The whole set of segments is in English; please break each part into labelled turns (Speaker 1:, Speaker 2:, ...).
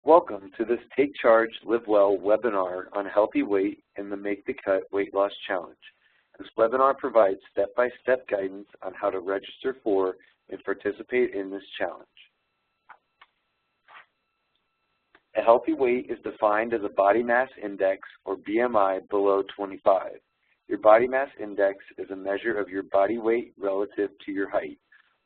Speaker 1: Welcome to this Take Charge, Live Well webinar on healthy weight and the Make the Cut Weight Loss Challenge. This webinar provides step-by-step guidance on how to register for and participate in this challenge. A healthy weight is defined as a body mass index, or BMI, below 25. Your body mass index is a measure of your body weight relative to your height.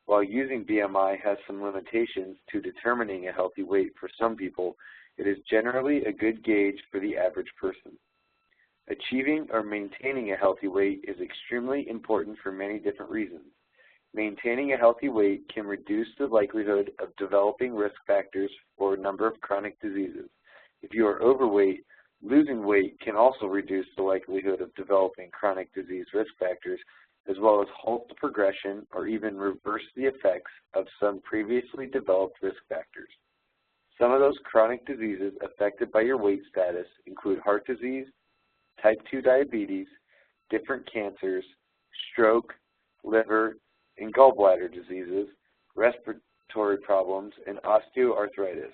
Speaker 1: While using BMI has some limitations to determining a healthy weight for some people, it is generally a good gauge for the average person. Achieving or maintaining a healthy weight is extremely important for many different reasons. Maintaining a healthy weight can reduce the likelihood of developing risk factors for a number of chronic diseases. If you are overweight, losing weight can also reduce the likelihood of developing chronic disease risk factors, as well as halt the progression or even reverse the effects of some previously developed risk factors. Some of those chronic diseases affected by your weight status include heart disease, type 2 diabetes, different cancers, stroke, liver and gallbladder diseases, respiratory problems, and osteoarthritis.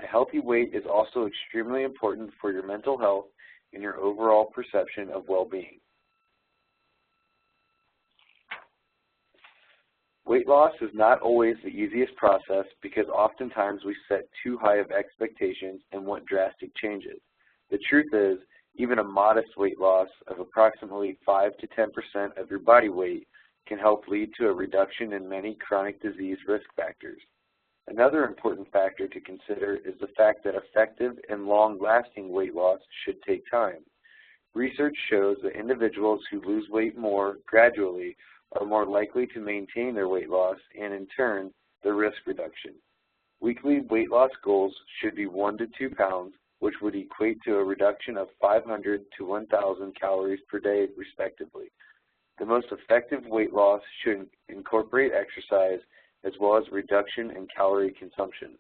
Speaker 1: A healthy weight is also extremely important for your mental health and your overall perception of well-being. Weight loss is not always the easiest process because oftentimes we set too high of expectations and want drastic changes. The truth is, even a modest weight loss of approximately 5 to 10% of your body weight can help lead to a reduction in many chronic disease risk factors. Another important factor to consider is the fact that effective and long-lasting weight loss should take time. Research shows that individuals who lose weight more gradually are more likely to maintain their weight loss and, in turn, their risk reduction. Weekly weight loss goals should be 1 to 2 pounds, which would equate to a reduction of 500 to 1,000 calories per day, respectively. The most effective weight loss should incorporate exercise as well as reduction in calorie consumption.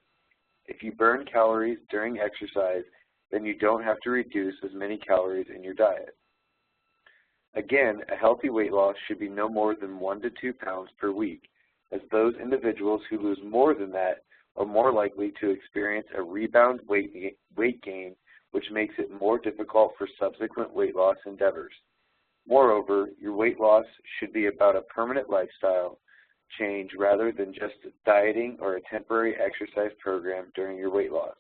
Speaker 1: If you burn calories during exercise, then you don't have to reduce as many calories in your diet. Again, a healthy weight loss should be no more than 1 to 2 pounds per week, as those individuals who lose more than that are more likely to experience a rebound weight gain, which makes it more difficult for subsequent weight loss endeavors. Moreover, your weight loss should be about a permanent lifestyle change rather than just dieting or a temporary exercise program during your weight loss.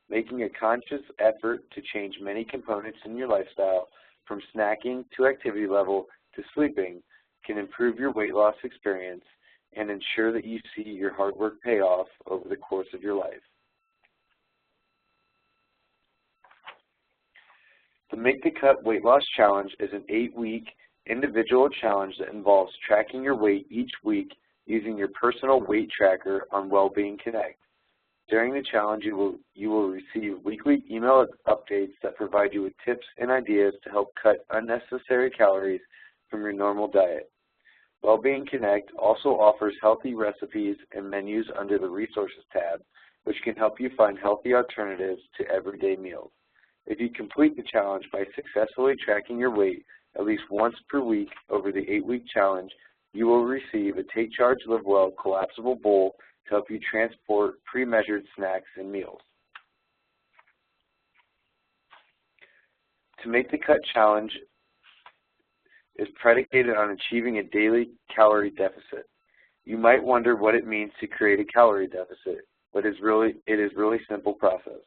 Speaker 1: Making a conscious effort to change many components in your lifestyle, from snacking to activity level to sleeping, can improve your weight loss experience and ensure that you see your hard work pay off over the course of your life. The Make the Cut Weight Loss Challenge is an 8-week individual challenge that involves tracking your weight each week using your personal weight tracker on Wellbeing Connect. During the challenge, you will receive weekly email updates that provide you with tips and ideas to help cut unnecessary calories from your normal diet. Wellbeing Connect also offers healthy recipes and menus under the Resources tab, which can help you find healthy alternatives to everyday meals. If you complete the challenge by successfully tracking your weight at least once per week over the 8-week challenge, you will receive a Take Charge, Live Well collapsible bowl to help you transport pre-measured snacks and meals. To Make the Cut challenge is predicated on achieving a daily calorie deficit. You might wonder what it means to create a calorie deficit, but it is really simple process.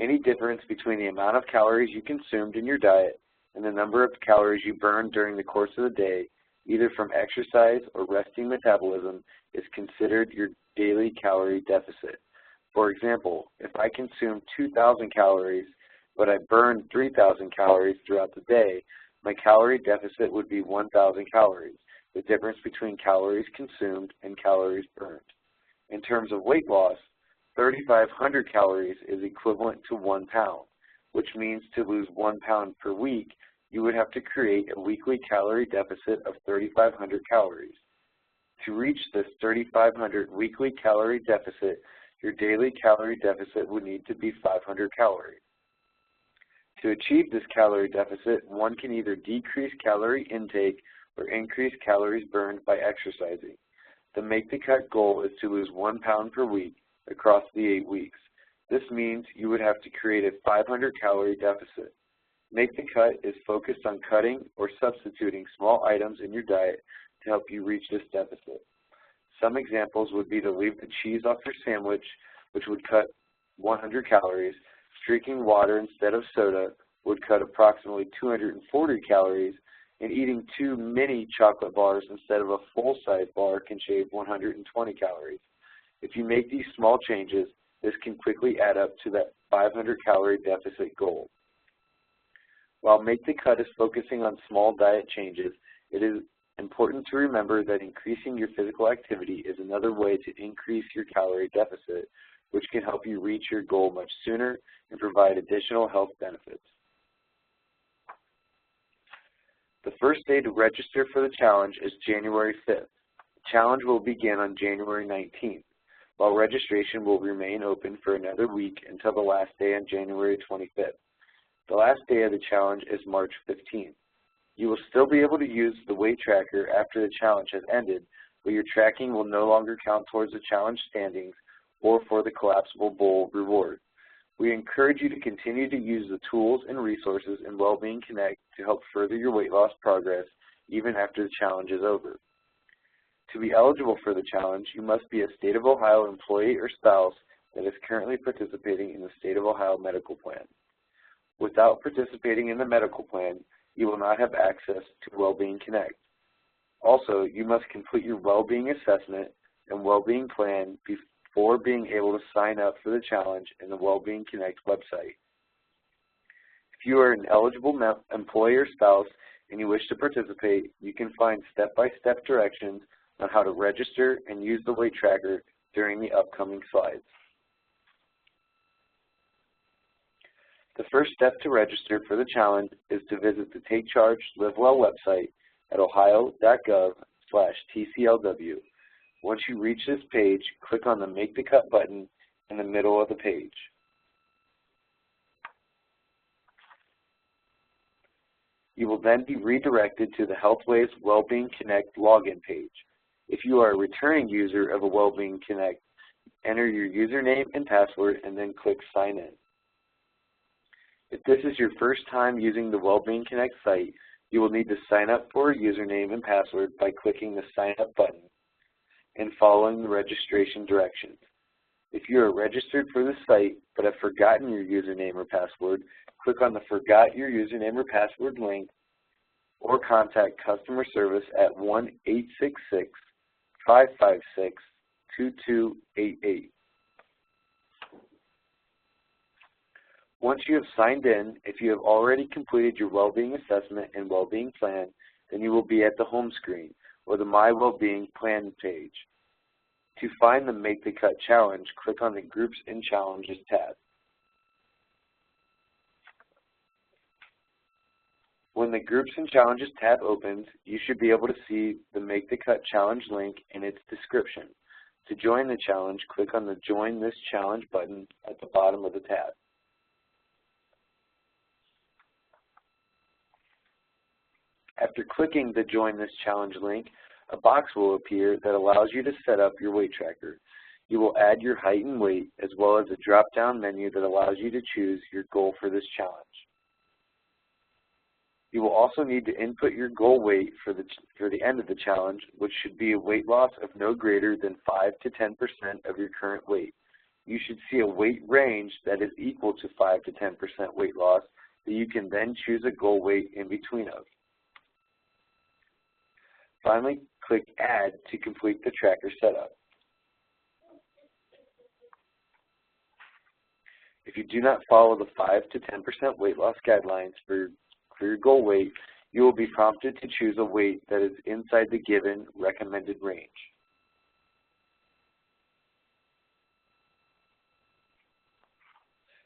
Speaker 1: Any difference between the amount of calories you consumed in your diet and the number of calories you burned during the course of the day, either from exercise or resting metabolism, is considered your daily calorie deficit. For example, if I consume 2,000 calories, but I burn 3,000 calories throughout the day, my calorie deficit would be 1,000 calories, the difference between calories consumed and calories burned. In terms of weight loss, 3,500 calories is equivalent to 1 pound, which means to lose 1 pound per week, you would have to create a weekly calorie deficit of 3,500 calories. To reach this 3,500 weekly calorie deficit, your daily calorie deficit would need to be 500 calories. To achieve this calorie deficit, one can either decrease calorie intake or increase calories burned by exercising. The Make the Cut goal is to lose 1 pound per week across the 8 weeks. This means you would have to create a 500-calorie deficit. Make the Cut is focused on cutting or substituting small items in your diet to help you reach this deficit. Some examples would be to leave the cheese off your sandwich, which would cut 100 calories. Drinking water instead of soda would cut approximately 240 calories, and eating 2 mini chocolate bars instead of a full-size bar can shave 120 calories. If you make these small changes, this can quickly add up to that 500-calorie deficit goal. While Make the Cut is focusing on small diet changes, it is important to remember that increasing your physical activity is another way to increase your calorie deficit, which can help you reach your goal much sooner and provide additional health benefits. The first day to register for the challenge is January 5th. The challenge will begin on January 19th, while registration will remain open for another week until the last day on January 25th. The last day of the challenge is March 15th. You will still be able to use the weight tracker after the challenge has ended, but your tracking will no longer count towards the challenge standings or for the collapsible bowl reward. We encourage you to continue to use the tools and resources in Wellbeing Connect to help further your weight loss progress even after the challenge is over. To be eligible for the challenge, you must be a State of Ohio employee or spouse that is currently participating in the State of Ohio medical plan. Without participating in the medical plan, you will not have access to Wellbeing Connect. Also, you must complete your Wellbeing Assessment and Wellbeing Plan before being able to sign up for the challenge in the Wellbeing Connect website. If you are an eligible employee or spouse and you wish to participate, you can find step-by-step directions on how to register and use the weight tracker during the upcoming slides. The first step to register for the challenge is to visit the Take Charge Live Well website at ohio.gov/TCLW. Once you reach this page, click on the Make the Cut button in the middle of the page. You will then be redirected to the Healthways Wellbeing Connect login page. If you are a returning user of a Wellbeing Connect, enter your username and password and then click Sign In. If this is your first time using the Wellbeing Connect site, you will need to sign up for a username and password by clicking the Sign Up button and following the registration directions. If you are registered for the site but have forgotten your username or password, click on the Forgot Your Username or Password link or contact customer service at 1-866-556-2288. Once you have signed in, if you have already completed your Wellbeing Assessment and Wellbeing Plan, then you will be at the home screen or the My Wellbeing Plan page. To find the Make the Cut challenge, click on the Groups and Challenges tab. When the Groups and Challenges tab opens, you should be able to see the Make the Cut challenge link in its description. To join the challenge, click on the Join This Challenge button at the bottom of the tab. After clicking the Join This Challenge link, a box will appear that allows you to set up your weight tracker. You will add your height and weight, as well as a drop-down menu that allows you to choose your goal for this challenge. You will also need to input your goal weight for the end of the challenge, which should be a weight loss of no greater than 5 to 10% of your current weight. You should see a weight range that is equal to 5 to 10% weight loss that you can then choose a goal weight in between of. Finally, click Add to complete the tracker setup. If you do not follow the 5 to 10% weight loss guidelines for your goal weight, you will be prompted to choose a weight that is inside the given recommended range.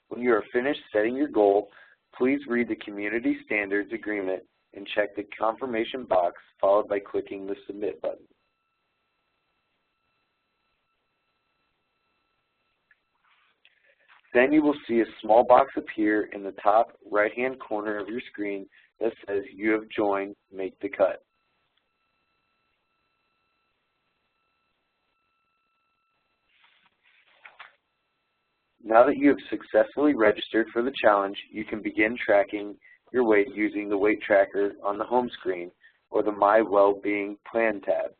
Speaker 1: When you are finished setting your goal, please read the Community Standards Agreement and check the confirmation box, followed by clicking the Submit button. Then you will see a small box appear in the top right-hand corner of your screen that says you have joined Make the Cut. Now that you have successfully registered for the challenge, you can begin tracking your weight using the weight tracker on the home screen or the My Wellbeing Plan tab.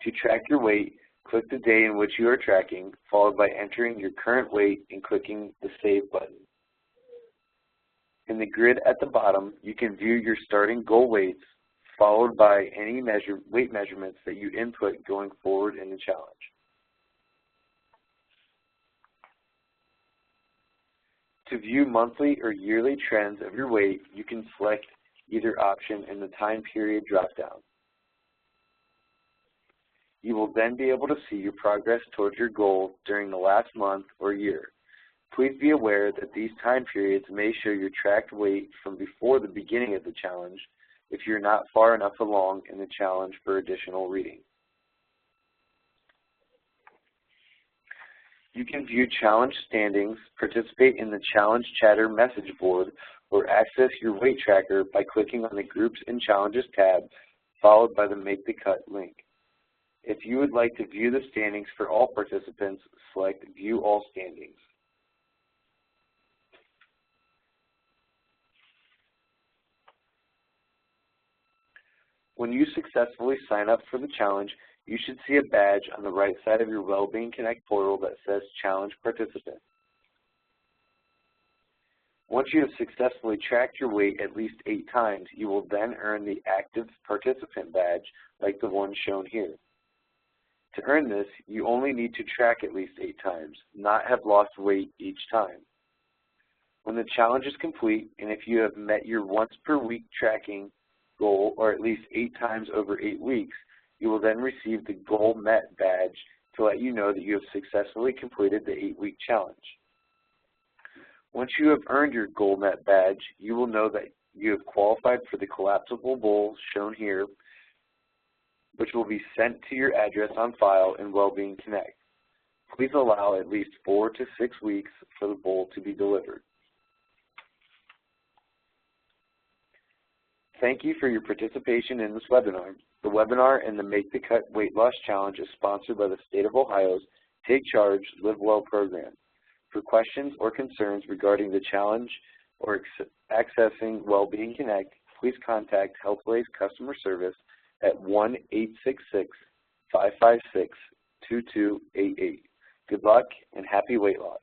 Speaker 1: To track your weight, click the day in which you are tracking, followed by entering your current weight and clicking the Save button. In the grid at the bottom, you can view your starting goal weights, followed by any weight measurements that you input going forward in the challenge. To view monthly or yearly trends of your weight, you can select either option in the time period dropdown. You will then be able to see your progress towards your goal during the last month or year. Please be aware that these time periods may show your tracked weight from before the beginning of the challenge if you're not far enough along in the challenge for additional reading. You can view challenge standings, participate in the challenge chatter message board, or access your weight tracker by clicking on the Groups and Challenges tab, followed by the Make the Cut link. If you would like to view the standings for all participants, select View All Standings. When you successfully sign up for the challenge, you should see a badge on the right side of your Wellbeing Connect portal that says Challenge Participant. Once you have successfully tracked your weight at least 8 times, you will then earn the Active Participant badge like the one shown here. To earn this, you only need to track at least 8 times, not have lost weight each time. When the challenge is complete, and if you have met your once per week tracking goal, or at least 8 times over 8 weeks, you will then receive the Goal Met badge to let you know that you have successfully completed the 8-week challenge. Once you have earned your Goal Met badge, you will know that you have qualified for the collapsible bowl shown here, which will be sent to your address on file in Wellbeing Connect. Please allow at least 4 to 6 weeks for the bowl to be delivered. Thank you for your participation in this webinar. The webinar and the Make the Cut Weight Loss Challenge is sponsored by the State of Ohio's Take Charge, Live Well program. For questions or concerns regarding the challenge or accessing Wellbeing Connect, please contact Healthways Customer Service at 1-866-556-2288. Good luck and happy weight loss.